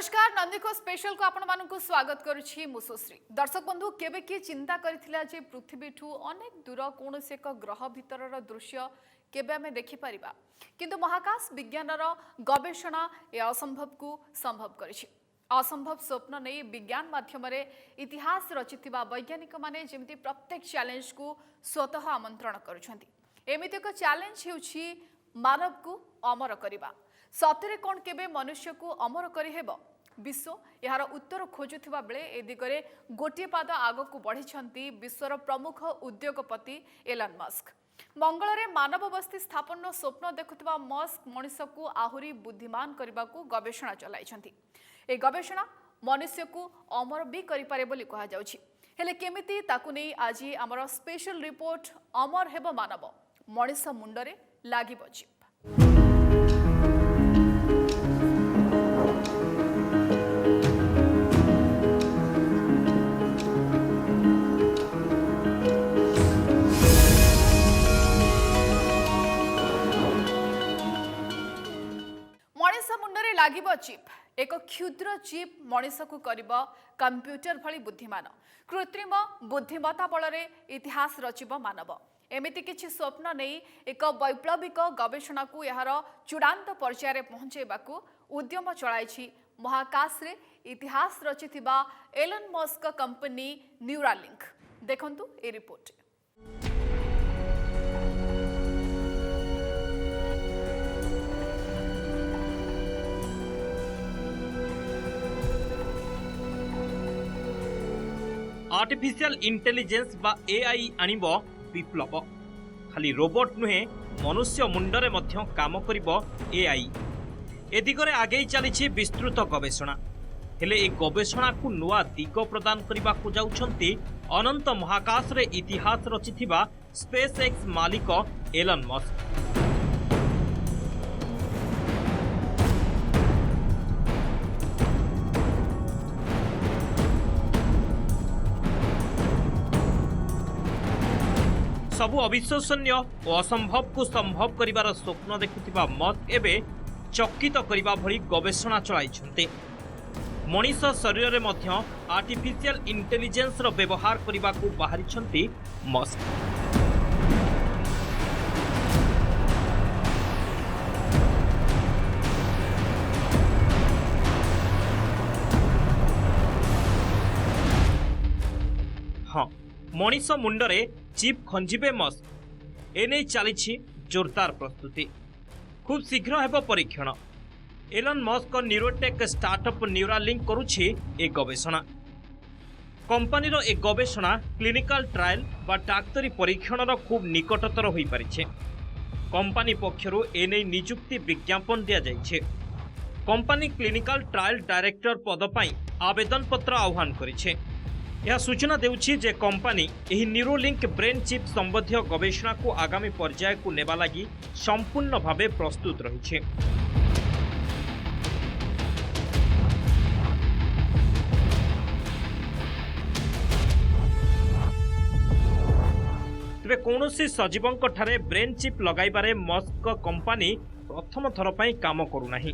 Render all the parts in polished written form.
नमस्कार नंदीको स्पेशल को आपण मानक स्वागत करुछि मुसुश्री। दर्शक बंधु केबे कि चिंता करथिला जे पृथ्वी ठू अनेक दूर कौन से एक ग्रह भितरर दृश्य केबे आमे देखि परिबा, किंतु महाकाश विज्ञानर गवेषणा ए असंभव को संभव करिछि। असंभव स्वप्न नहीं विज्ञान माध्यम इतिहास रचिथिबा वैज्ञानिक माने जेमति प्रत्येक चैलेंज को स्वतः आमंत्रण करुछंती। एमिति एक चैलेंज हेउछि मानव को अमर करिबा। सतरे कौन केबे मनुष्य को अमर करिहेब? विश्व यार उत्तर खोजुथिबा बेले ए दिगरे गोटे पाद आग को बढ़ी विश्वर प्रमुख उद्योगपति एलन मस्क। मंगल रे मानव बस्ती स्थापन स्वप्न देखुथिबा मस्क मनुष्य को आहुरी बुद्धिमान करने को गवेषणा चलाइछंती। ए गवेषणा मनुष्य को अमर भी करिपारे बोली कहा जाउछि। हेले केमिति ताकु नै आज आमर स्पेशल रिपोर्ट अमर हेब मानव मनुष्य मुंडरे लागिब चिप। लागिब चिप एक क्षुद्र चिप मनीष को करिब कंप्यूटर भली बुद्धिमान। कृत्रिम बुद्धिमत्ता बल इतिहास रचिब मानव। एमिति किछि स्वप्न नहीं एक वैप्लविक गवेषणा को यार चूड़ांत पर्यायर पहुंचेबाकू उद्यम चलाइछि महाकाश रे इतिहास रचिथिबा एलन मस्क कंपनी न्यूरालिंक। देखंतु ए रिपोर्ट। आर्टिफिशियल इंटेलिजेंस बा एआई आनिब विप्लव। खाली रोबोट नुहे मनुष्य मुंडरे मध्य काम करिबो एआई। ए दिगरे आगे चली विस्तृत गवेषणा। हेले ए गवेषणा को नुआ दिग प्रदान करबा को जाउछंती अनंत महाकाश रे इतिहास रचिथिबा स्पेस एक्स मालिक एलन मस्क। सबु अविश्वसनीय और असंभव को संभव करिवार स्वप्न देखुथिबा मस्क एबे चकित करिबा भली गवेषणा चलाइछन्ते। मनीष शरीर रे मध्य आर्टिफिशियल इंटेलिजेंस रो व्यवहार करिबा को बाहरिछन्ती मस्क। हाँ, मनीष मुंडरे चिप खंजिबे मस्क। एने चली जोरदार प्रस्तुति। खूब शीघ्र हेब परीक्षण। Elon Musk neurotech startup Neuralink करुछि ए गवेषणा। कंपनीर ए गवेषणा क्लिनिकल ट्रायल बा डाक्तरी परीक्षणर खूब निकटतर होई परिछे। कंपनी पक्षरु एने नियुक्ति विज्ञापन दिया जाइछे। कंपनी क्लिनिकल ट्रायल डायरेक्टर पद पई आवेदन पत्र आह्वान करिछे। यह सूचना देउछि जे कंपनी एही न्यूरोलिंक ब्रेन चिप संबंधी गवेषणा को आगामी पर्याय को नेबा लागि संपूर्ण भावे प्रस्तुत रहिछे। तबे कोनोसी सजीवंक ठारे ब्रेन चिप लगाइबारे मस्क कंपनी प्रथम थर पई काम करू नाही।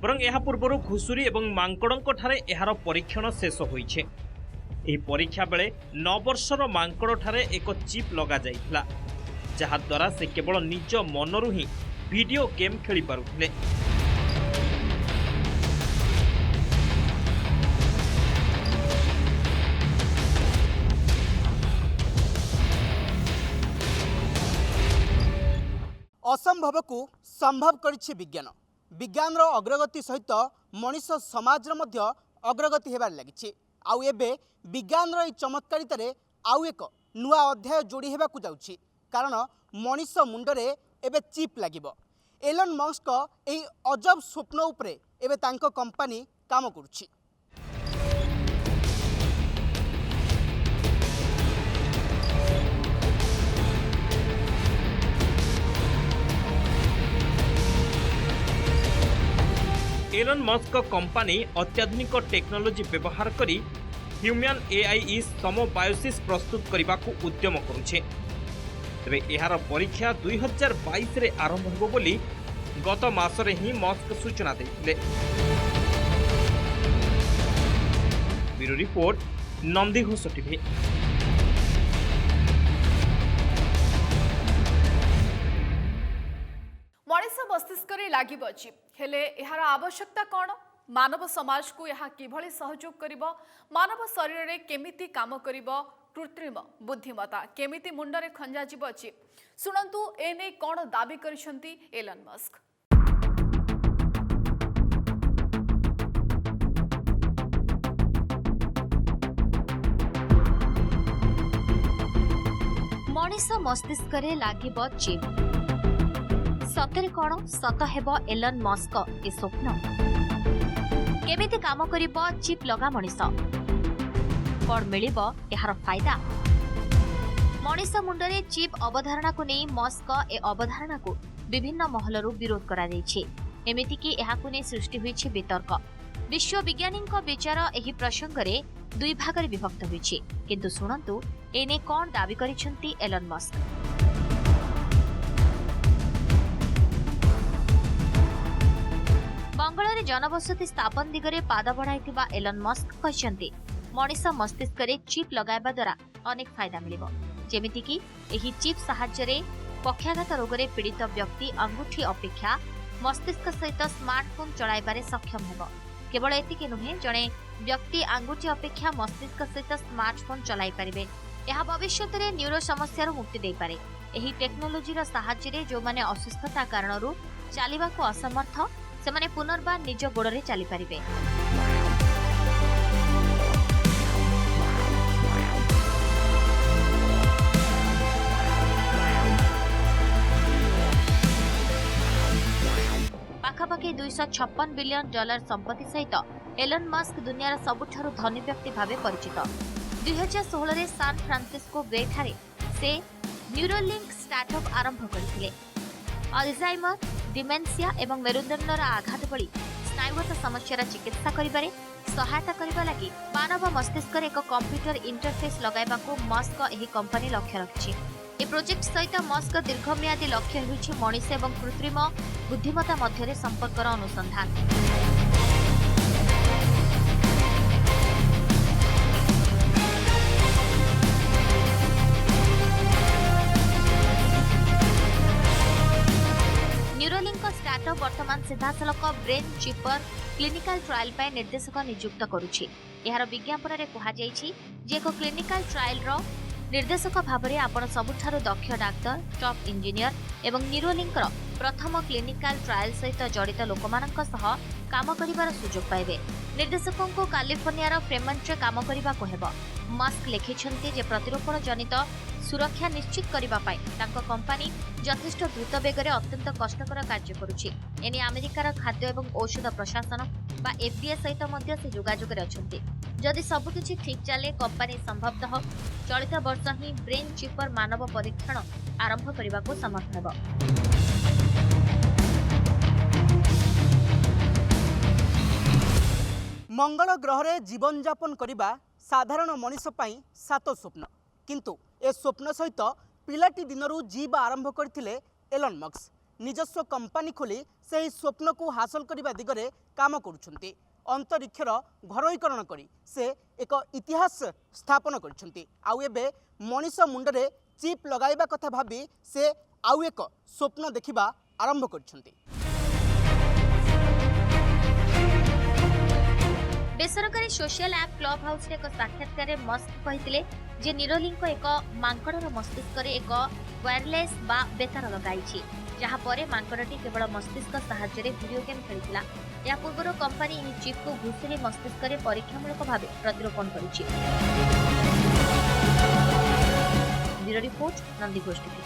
बरं एहा पूर्वरु घुसुरी एवं मांकड़ंक ठारे एहार परीक्षण शेष होइछे। एही परीक्षा बेले 9 वर्षर मांकड़ ठारे एक चिप लगा जाइथिला, जहा द्वारा से केवल निज मनरु ही वीडियो गेम खेली पारुथिले। असंभव को संभव करिछि विज्ञान। विज्ञान रो अग्रगति सहित मनुष्य समाज रो मध्य अग्रगति हेबार लागिछि। आउ एबे विज्ञान रो चमत्कारितारे आउ एक नुआ अध्याय जोड़ी हेबाकु जाउछि, कारण मनुष्य मुंडरे एबे चिप लागिबो। एलन मस्क एही अजब स्वप्न उपरे एबे तांको कंपनी काम करुछि। एलन मस्क कंपनी अत्याधुनिक टेक्नोलोजी व्यवहार करी ह्यूमन एआई समबायोसिस प्रस्तुत करने को उद्यम करुछे। तेबे एहार परीक्षा 2022 रे आरंभ होबो बोली गत मासरे ही मस्क सूचना देथिले। Bureau report Nandighosh TV. मनीष मस्तिष्क लागिब चिप हेले एहार आवश्यकता कौन? मानव समाज को यह किभली सहयोग करिब? मानव शरीर में केमिति काम करिब? कृत्रिम बुद्धिमत्ता केमिति मुंडरे खंजा जीव चिप? शुणंतु एने कौन दाबी करिसंती एलन मस्क। मनीष मस्तिष्क लागिब चिप सतरे कौन सत हेब एलन मस्क ए स्वप्न केमिति काम करिब चिप लगा मनीष कौन मिलिब एहार फायदा मनीष मुंडरे चिप अवधारणा को नहीं मस्क ए अवधारणा को विभिन्न महलरू विरोध करा दैछि। एमिति कि एहाकु नै सृष्टि होइछि वितर्क। विश्व विज्ञानीक विचार एही प्रसंगरे दुई भागरे विभक्त होइछि। किंतु सुनंतु एने कौन दाबी करिसंती एलन मस्क। मंगଳରେ जनबसति स्थापन दिगरे पाद बढ़ाइथिबा एलन मस्क कहछन्ती मनीष मस्तिष्क रे चिप लगाइबा द्वारा अनेक फायदा मिलिबो। जेमिति कि एही चिप सहाय्य पक्षाघात रोग रे पीड़ित व्यक्ति अंगूठी अपेक्षा मस्तिष्क सहित स्मार्टफोन चलाइबारे सक्षम हेबो। केवल एतिके नुहे जणे व्यक्ति अंगूठी अपेक्षा मस्तिष्क सहित स्मार्टफोन चलाई पारिबे। यह भविष्य में न्यूरो समस्या मुक्ति दे पारे। एही टेक्नोलोजी साहाय्य जो माने असुस्थता कारणरू चलिबाको असमर्थ सेमाने पुनर्बार निज गोड़े चली पारिबे। पाखापाखि $256 बिलियन संपत्ति सहित एलन मस्क दुनियार सबुठारु धनी व्यक्ति भावे परिचित। 2016 रे सान फ्रांसिस्को बे ठारे से न्यूरोलिंक स्टार्टअप आरंभ करथिले। अल्जाइमर, डिमेंसिया एवं मेरुदंडर आघात भली स्नायुगत समस्यार चिकित्सा करिबारे सहायता करिबा लागि मानव मस्तिष्क एक कंप्यूटर इंटरफेस लगाइबाको मस्क एही कंपनी लक्ष्य रखिछि। ए प्रोजेक्ट सहित मस्क दीर्घम्यादी लक्ष्य होइछि मनीष एवं कृत्रिम बुद्धिमत्ता मध्यरे संपर्कर अनुसंधान। न्यूरोलिंक स्टार्टअप वर्तमान सीधासलख ब्रेन चिपर क्लिनिकल ट्रायल पर निर्देशक नियुक्त करुछि। एहार विज्ञापन रे कहा जायछि जे एक क्लिनिकल ट्रायल रो निर्देशक भाबरे आपण सबुठारु दक्ष डाक्टर, टॉप इंजीनियर एवं न्यूरोलिंक रो प्रथम क्लिनिकल ट्रायल सहित जड़ित लोकमानक सह काम करिवार सुजोग पाइबे। निर्देशकों को कैलिफोर्निया फ्रेमंट रे काम करिबा को हेबो। मस्क लिखिछन्ति जे प्रतिरोपण जनित सुरक्षा निश्चित करिबा पाई तांको कंपनी यथेष्ट द्रुत बेगरे अत्यंत कष्टकर कार्य करुछि। एने अमेरिकार खाद्य एवं औषध प्रशासन बा एफडीए सहित मध्य से जोगाजोग रे अछन्ति। जदि सबकिछि ठीक चले कंपनी संभवतः चलित वर्ष ही ब्रेन चिपर मानव परीक्षण आरंभ करिबा को समर्थ हेबो। मंगल ग्रह रे जीवन यापन करिबा साधारण मनीष पई सात स्वप्न। किंतु ए स्वप्न सहित पिलाटी दिनरू जीव आरंभ करथिले एलन मस्क। निजस्व कंपनी खोली से स्वप्न को हासिल करने दिगरे काम करुछन्ति। अंतरिक्षर घरोईकरण करी से एक इतिहास स्थापन करिछन्ति। आउ एबे मनीष मुंडरे चिप लगाइबा कथा भाबी से आउ एक स्वप्न देखिबा आरंभ करिछन्ति। बेसरकारी सोशल ऐप क्लब हाउस रे एक साक्षात्कार मस्क कहिथिले जे न्यूरोलिंक एक मांकड़र मस्तिष्क रे एक वायरलेस बा बेतार लगाइछि जहाँ परे मांकड़टी केवल मस्तिष्क सहाय्य रे वीडियो गेम खेलिथिला। या पूर्व कंपनी एही चिप को घुसुरी मस्तिष्क रे परीक्षामूलक भावे प्रतिरोपण करिछि। Bureau report Nandighosh TV.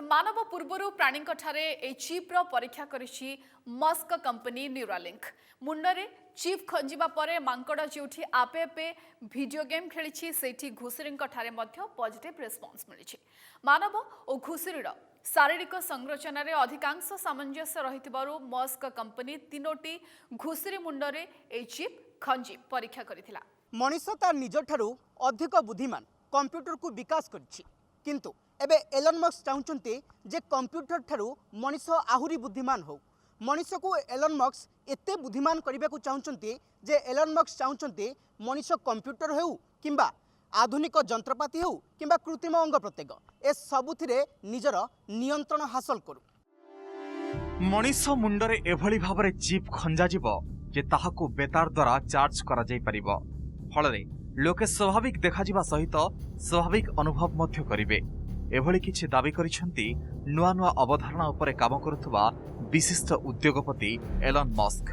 मानव पूर्वर प्राणी ठारे चिप्र परीक्षा करिछि मस्क कंपनी न्यूरोलिंक। मुंडरे चिप खंजिबा परे मांकड़ जोठी आपे आपे वीडियो गेम खेलिछि सेठी घुसुरी ठारे मध्य पॉजिटिव रेस्पॉन्स मिलिछि। मानव और घुसुरीर शारीरिक संरचना रे अधिकांश सामंजस्य रहितबारु मस्क कंपनी तीनोटी घुसुरी मुंडरे ए चिप खंजी परीक्षा करिथिला। मनीष तार निज ठारू अधिक बुद्धिमान कंप्यूटर को विकास करिछि। किंतु एबे एलन मस्क चाहुचंती जे कंप्यूटर ठारू मनीष आहुरी बुद्धिमान हो। मनीष को एलन मस्क एते बुद्धिमान करने को चाहते जे एलन मस्क चाहते मनीष कंप्यूटर हो किंबा आधुनिक जंत्रपाति हो किंबा कृत्रिम अंग प्रत्येक ए सबुथिरे निजर नियंत्रण हासिल करू। मनीष मुंडरे एभली भाबरे चिप खंजा जीव जे ताहाकू बेतार द्वारा चार्ज करा जाई परिबो फलरे लोके स्वाभाविक देखाजिबा सहित स्वाभाविक अनुभव मध्य करिवे एभली किछि दाबी करिसेंती नुआ नुआ अवधारणा उपरे काम करुथुबा विशिष्ट उद्योगपति एलन मस्क।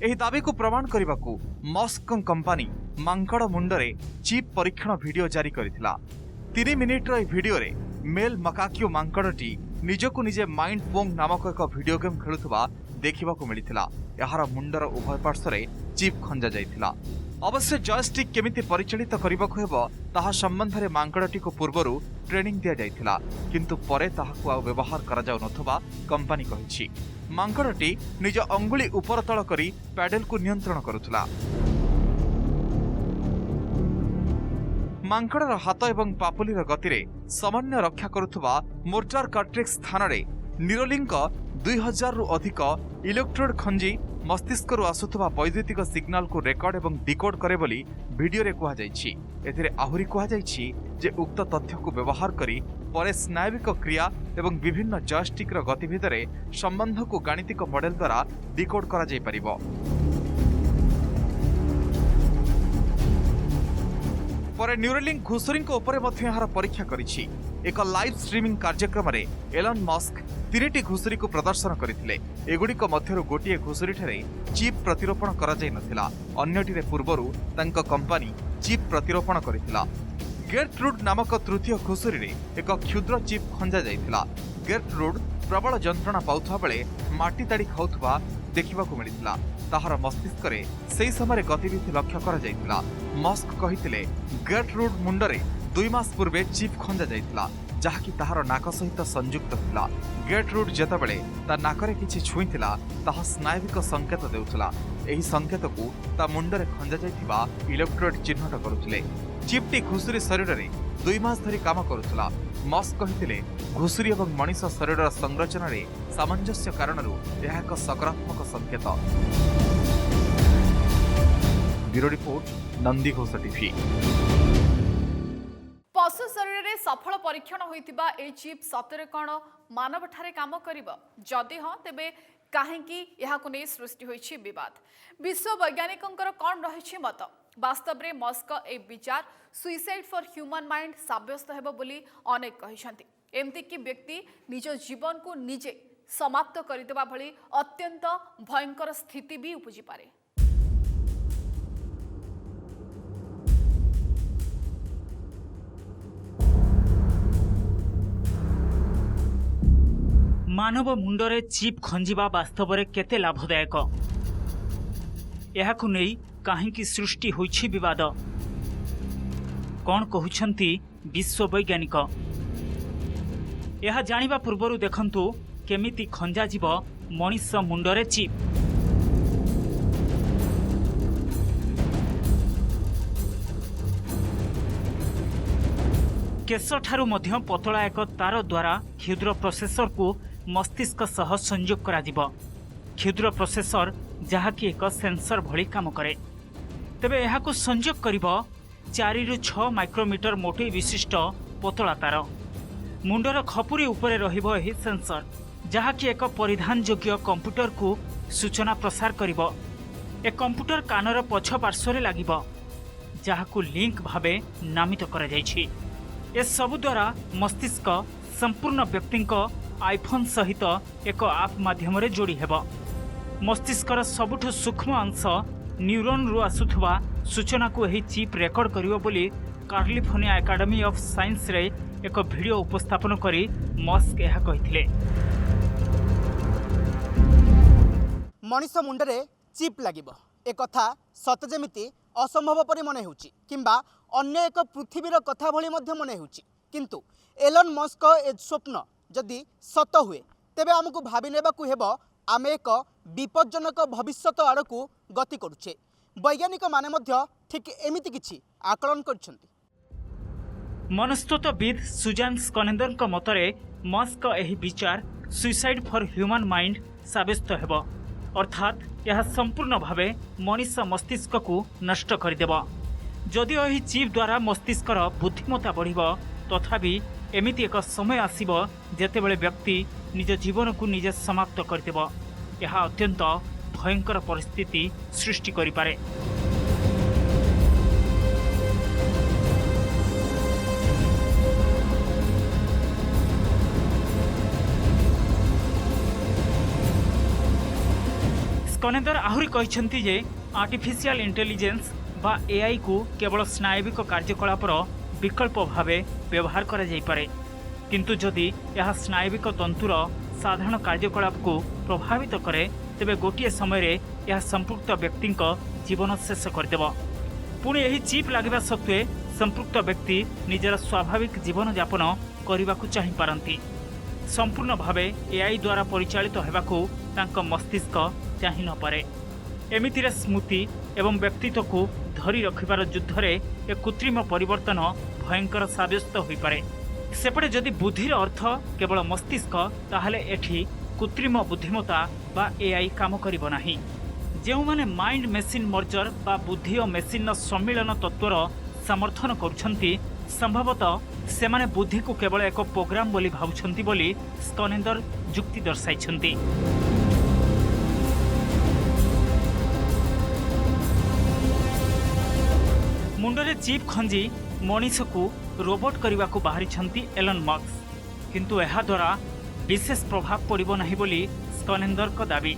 एही दाबी को प्रमाण करबाकू मस्क कंपनी मांकड़ मुंडरे चिप परीक्षण वीडियो जारी करिथिला। 3 मिनिटर ए वीडियो रे मेल मकाकियो मांकड़टी निजको निजे माइंड पोंग नामक एक वीडियो गेम खेलुथबा देखिबाकू मिलिथिला। यार मुंडर उभय पार्श्वरे चिप खंजा जाइथिला। अवश्य जॉयस्टिक केमिति परिचालित करबाकू हेबो ताहा संबंधरे मांकड़टी को पूर्वरु ट्रेनिंग दिया जाइथिला किंतु परे ताहाकू आ व्यवहार करा जाउ नथबा कंपनी कहिछि। मांकड़टी निज अंगुली उपर तळ करी पैडल को नियंत्रण करुथला। मांकड़र हाथ एवं पापुलीर गतिरे समन्वय रक्षा करुथबा मोर्टार कार्ट्रिक्स स्थानरे न्यूरोलिंक 2000 रु अधिक इलेक्ट्रोड खंजी मस्तिष्क आसुथबा वैद्युतिक सिग्नाल को रेकर्ड एवं डिकोड करे बोली वीडियो रे कुहा जाइछि। एथिरे आहुरी कुहा जाइछि जे उक्त तथ्य को व्यवहार करी परे स्नायविक क्रिया एवं विभिन्न जॉयस्टिक र गतिविधि संबंध को गाणितिक मॉडल द्वारा डिकोड करा जाई परिबो। परे न्यूरोलिंक घुसुरी उपरे मध्य यार परीक्षा करिछि। एक लाइव स्ट्रीमिंग कार्यक्रम रे एलन मस्क 3टी घुसुरी को प्रदर्शन करथिले। एगुडिक मध्यरु गोटिए घुसुरी ठरे चिप प्रतिरोपण करा जाय नथिला। अन्यटिरे पूर्वरु तांक कंपनी चिप प्रतिरोपण करथिला। गेर्ट्रुड नामक तृतीय घुसुरी रे एक क्षुद्र चिप खंजा जाइथिला। गेर्ट्रुड प्रबल जंत्रणा पाउथबा बेले माटी ताड़ी खाउथबा देखिबाकू मिलिथिला। ताहार मस्तिष्क रे सेही समय गतिविधि लक्ष्य करा जाइथिला। मस्क कहिथिले गेर्ट्रुड मुंडरे 2 मास पूर्वे चिप खंजा जाइथिला जहाँकि ताहार नाक सहित संयुक्त थिला। गेर्ट्रुड जेतेबेले ता नाकरे किछि छुईथिला ताहा स्नायविक संकेत देउथिला। एही संकेत को ता मुंडरे खंजा जाइथिबा इलेक्ट्रोड चिन्हट करुथिले। चिपटी घुसुरी शरीर रे 2 मास धरि काम करुथिला। मस्क कहिथिले घुसुरी एवं मनीष शरीर संरचना रे सामंजस्य कारणरू यह एक सकारात्मक संकेत। Bureau report Nandi Ghosh TV. पशु शरीर में सफल परीक्षण होइतिबा ए चिप सतरे कौन मानव ठारे काम करिबो जदि हाँ तेबे काहेकि यहाकु नै सृष्टि होइछि विवाद। विश्व वैज्ञानिकंकर कौन रहिछि मत वास्तव में मस्क ए विचार सुइसाइड फॉर ह्यूमन माइंड साब्यस्त हेबो बोली अनेक कहिसंती। एमती कि व्यक्ति निज जीवन को निजे समाप्त करिदेबा भली अत्यंत भयंकर स्थिति भी उपजि पारे। मानव मुंडरे चिप खंजिबा वास्तव में केते लाभदायक याकु नै काहेकि सृष्टि होइछि विवाद कौन कहउछंती विश्व वैज्ञानिक। यह जानिबा पूर्वरु देखंतु केमिति खंजा जीव मनीष मुंडरे चिप। केश ठारू मध्य पतला एक तार द्वारा क्षुद्र प्रोसेसर को मस्तिष्क सह संयोग करा जिवो। क्षुद्र प्रोसेसर जहाँकि एक सेंसर भली काम करे तेबे एहाको संयोग करिवो 4 रु 6 माइक्रोमीटर मोटे विशिष्ट पतला तार। मुंडर खपुरी उपरे रहिबो एही सेंसर जहाँकि एक परिधान योग्य कंप्यूटर को सूचना प्रसार करिवो। ए कंप्यूटर कानर पछ पार्श्वरे लागिवो जहाँकु लिंक भावे नामित करा जायछि। ए सबु द्वारा मस्तिष्क संपूर्ण व्यक्तिंक आईफोन सहित एक आप माध्यम रे जोड़ी हेबो। मस्तिष्कर सबुठु सूक्ष्म अंश न्यूरोन रु आसुथबा सूचना को एही चिप रेकॉर्ड करिवो बोली कैलिफोर्निया एकेडमी ऑफ साइंस रे एक वीडियो उपस्थापन करी मस्क यह कहिथिले। मनीष मुंडरे चिप लागिबो ए कथा सत जेमिति असंभव परि मने होउची किंबा अन्य एक पृथ्वीर कथा भली मध्य मने होउची किंतु एलन मस्क ए स्वप्न जदि सत हुए तेबे आमको भाबी नेबाकू हेबो आमे एक विपज्जनक भविष्यत आड़कू गति करुछे। वैज्ञानिक माने मध्य ठीक एमिति किछि आकलन करछन्ति। मनस्तत्वविद सुजान स्कनेंदर मतरे मस्क एही विचार सुइसाइड फॉर ह्यूमन माइंड साब्यस्त हेब अर्थात यह संपूर्ण भावे मनीष मस्तिष्क को नष्ट करदेब जदिओ यह चिप द्वारा मस्तिष्कर बुद्धिमत्ता बढ़िब तथापि एमिति एक समय आसिब जेतेबेले व्यक्ति निज जीवन को निजे समाप्त करदेब यह अत्यंत भयंकर परिस्थिति सृष्टि करिपारे। स्कनेदर आहुरी कहिसेंति जे आर्टिफिशियल इंटेलिजेंस बा एआई को केवल स्नायविक कार्यकलापर विकल्प भावे व्यवहार करा जाई पारे किंतु जदि यह स्नायविक तंतुर साधारण कार्यकलाप को प्रभावित करे तेबे गोटिए समय रे यह संपृक्त व्यक्ति जीवन शेष करदेब पुणी यही चिप लागिबा सत्वे संपृक्त व्यक्ति निजर स्वाभाविक जीवन यापन करने को चाहि पारंती संपूर्ण भावे एआई द्वारा परिचालित हेबाकू तांको मस्तिष्क चाहि न पारे एमितिरे स्मृति एवं व्यक्तित्व को धरी रखिबार युद्धरे एक कृत्रिम परिवर्तन भयंकर साब्यस्त होई पारे सेपटे जदि बुद्धिर अर्थ केवल मस्तिष्क ताहले एठी कृत्रिम बुद्धिमत्ता बा एआई काम करिब नाही जेउ माने माइंड मेसिन मर्जर बा बुद्धि और मेसिन सम्मिलन तत्वर समर्थन करुछंती संभवतः सेमाने बुद्धि को केवल एक प्रोग्राम बोली भावुछंती बोली स्कनेदर जुक्ति दर्शाइछंती। मुंडरे चिप खंजी मनीष को रोबोट करने को बाहरी एलन मस्क किंतु यह द्वारा विशेष प्रभाव पड़ब नहीं बोली स्कनेदर को दाबी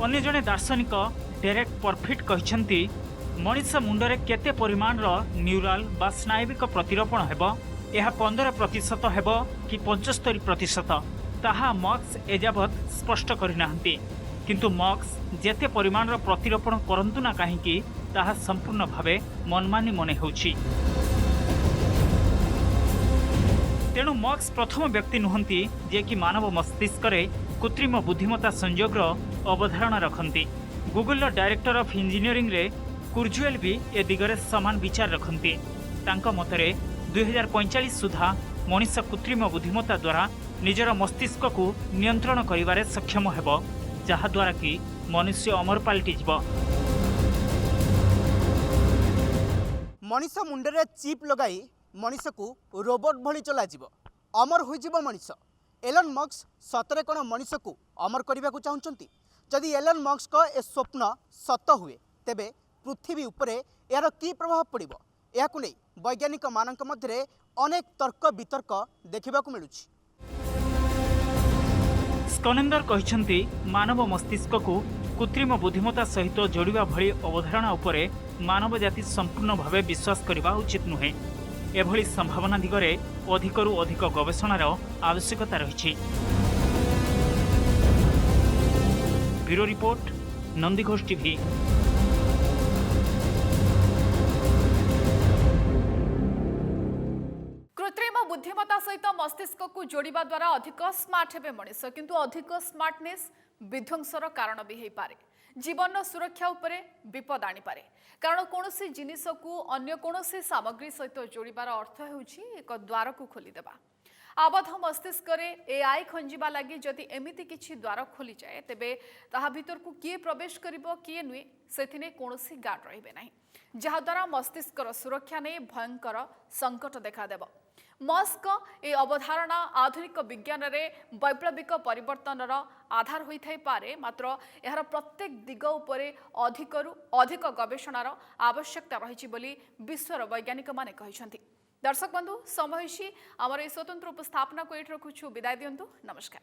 अन्य जड़े दार्शनिक डेरेक परफिट कहते मनीष मुंडरे केते परिमाण न्यूराल बा स्नायविक प्रतिरोपण हेब यह 15% हेब कि 75% ताहा मस्क एजावत स्पष्ट करना किंतु मस्क जेते परिमाण प्रतिरोपण करंतु ना कहीं ताहा संपूर्ण भावे मनमानी मने होउछि तेणु मस्क प्रथम व्यक्ति नुहंती जे कि मानव मस्तिष्क रे कृत्रिम बुद्धिमत्ता संयोगर अवधारणा रखंती गूगल डायरेक्टर ऑफ इंजीनियरिंग रे कुर्जुएल भी ए दिगरे समान विचार रखंती तांका मतरे 2045 सुधा मनीष कृत्रिम बुद्धिमत्ता द्वारा निजर मस्तिष्क को नियंत्रण करिवारे सक्षम हेब जहा द्वारा कि मनुष्य अमर पाल्टी जिवो मनीष मुंडरे चिप लगाई मनीष को रोबोट भली चला जीव अमर हो जीव मनीष एलन मस्क सतरे कौन मनीष को अमर करने को चाहते जदि एलन मस्क का ए स्वप्न सत हुए तेबे पृथ्वी उपरे यार की प्रभाव पड़िबो याकु नै वैज्ञानिक मानक मध्य अनेक तर्क वितर्क देखा मिलूँ। स्कनेदर कहते मानव मस्तिष्क को कृत्रिम बुद्धिमत्ता सहित जोड़िबा भली अवधारणा उपरे मानव जाति संपूर्ण भावे विश्वास करबा उचित नुहे एभली संभावना दिगरे अधिकरू अधिक गवेषणार आवश्यकता रही। Bureau report Nandighosh TV. कृत्रिम बुद्धिमत्ता सहित मस्तिष्क को जोड़िबा द्वारा अधिक स्मार्ट हेबे मनीष किंतु अधिक स्मार्टनेस विध्वंसर कारण भी हो पारे जीवन सुरक्षा उपरे विपद आनी पारे कारण कौनसी जिनिस को अन्य कौनसी सामग्री सहित जोड़िबार अर्थ होउछि एक द्वार को खोलीदेबा आबद्ध मस्तिष्क रे एआई खंजिबा लगी जदि एमिति किछि द्वार खोली जाए तेबे ताहा भीतर को किए प्रवेश करिबो किए नुए सेथिने कौनसी गार्ड रहिबे नाही जहा द्वारा मस्तिष्कर सुरक्षा नै भयंकर संकट देखा देबो। मस्क ए अवधारणा आधुनिक विज्ञान रे वैप्लविक परिवर्तनर आधार होइथाइ पारे मात्र एहार प्रत्येक दिग उपरे अधिकरू अधिक गवेषणार आवश्यकता रहिछि बोली विश्वर वैज्ञानिक माने कहिसंती। दर्शक बंधु समय आमर ए स्वतंत्र उपस्थापना को एठ रखुछु विदाय दियंतु नमस्कार।